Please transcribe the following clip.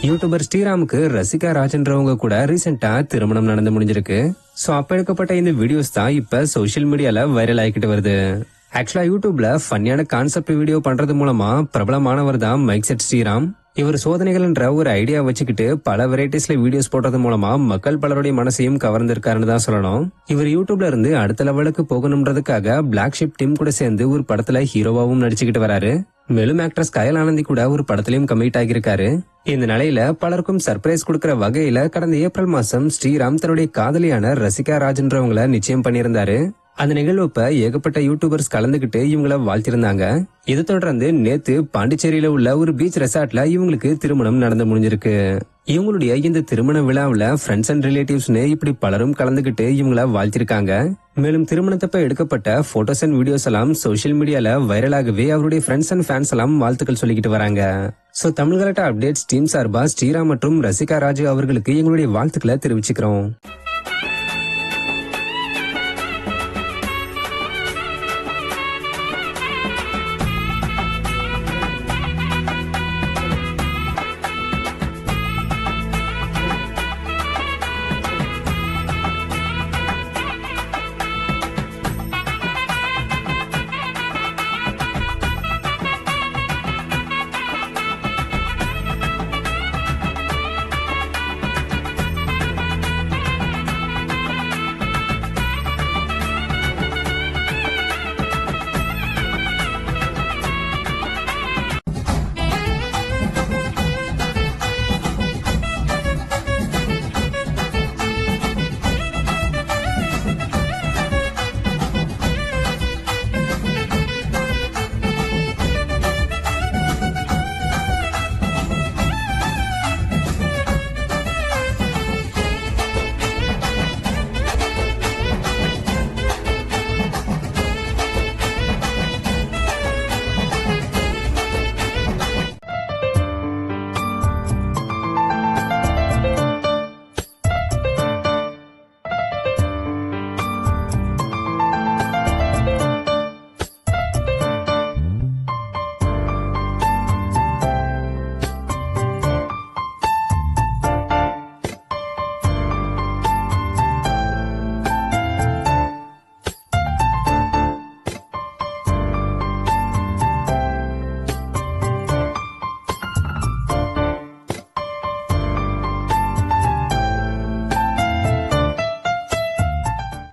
YouTuber ஸ்ரீராமுக்கு Rasika ராஜ்ன்றவங்க கூட ரீசெண்டா திருமணம் நடந்து முடிஞ்சிருக்கு. சோ அப்ப எடுக்கப்பட்ட இந்த வீடியோஸ் தான் இப்ப சோசியல் மீடியால வைரல் ஆகிட்டு வருது. ஆக்சுவலா யூடியூப்ல ஃபன்னியான கான்செப்ட் வீடியோ பண்றது மூலமா பிரபலமானவர் தான் மைக் செட் ஸ்ரீராம். இவர் சோதனைகள்ன்ற ஒரு ஐடியா வச்சுக்கிட்டு பல வெரைட்டிஸ்ல வீடியோஸ் போடுறது மூலமா மக்கள் பலருடைய மனசையும் கவர்ந்திருக்காருன்னு தான் சொல்லணும். இவர் யூடியூப்ல இருந்து அடுத்த லெவலுக்கு போகணும்ன்றதுக்காக பிளாக் ஷிப் டீம் கூட சேர்ந்து ஒரு படத்துல ஹீரோவாவும் நடிச்சுக்கிட்டு வராரு. மேலும் ஆக்ட்ரஸ் கயல் ஆனந்தி கூட ஒரு படத்திலையும் கமிட் ஆகியிருக்காரு. இந்த நிலையில பலருக்கும் சர்ப்ரைஸ் கொடுக்கிற வகையில கடந்த ஏப்ரல் மாசம் ஸ்ரீராம் தன்னுடைய காதலியான ரசிகா ராஜ்ன்றவங்கள நிச்சயம் பண்ணியிருந்தாரு. அந்த நிகழ்வுப்ப ஏகப்பட்ட யூடியூபர்ஸ் கலந்துகிட்டு இவங்கள வாழ்த்திருந்தாங்க. இதை தொடர்ந்து நேத்து பாண்டிச்சேரியில உள்ள ஒரு பீச் ரெசார்ட்ல இவங்களுக்கு திருமணம் நடந்து முடிஞ்சிருக்கு. இவங்களுடைய இந்த திருமண விழாவுல ஃப்ரெண்ட்ஸ் அண்ட் ரிலேட்டிவ்ஸ்னு இப்படி பலரும் கலந்துகிட்டு இவங்கள வாழ்த்திருக்காங்க. மேலும் திருமணத்தப்ப எடுக்கப்பட்ட போட்டோஸ் அண்ட் வீடியோஸ் எல்லாம் சோசியல் மீடியால வைரலாகவே அவருடைய ஃப்ரெண்ட்ஸ் அண்ட் ஃபேன்ஸ் எல்லாம் வாழ்த்துக்கள் சொல்லிக்கிட்டு வராங்க. சோ தமிழ் கலாட்டா அப்டேட்ஸ் டீம் சார்பா ஸ்ரீராம் மற்றும் ரசிகா ராஜு அவர்களுக்கு எங்களுடைய வாழ்த்துக்களை தெரிவிச்சுக்கிறோம்.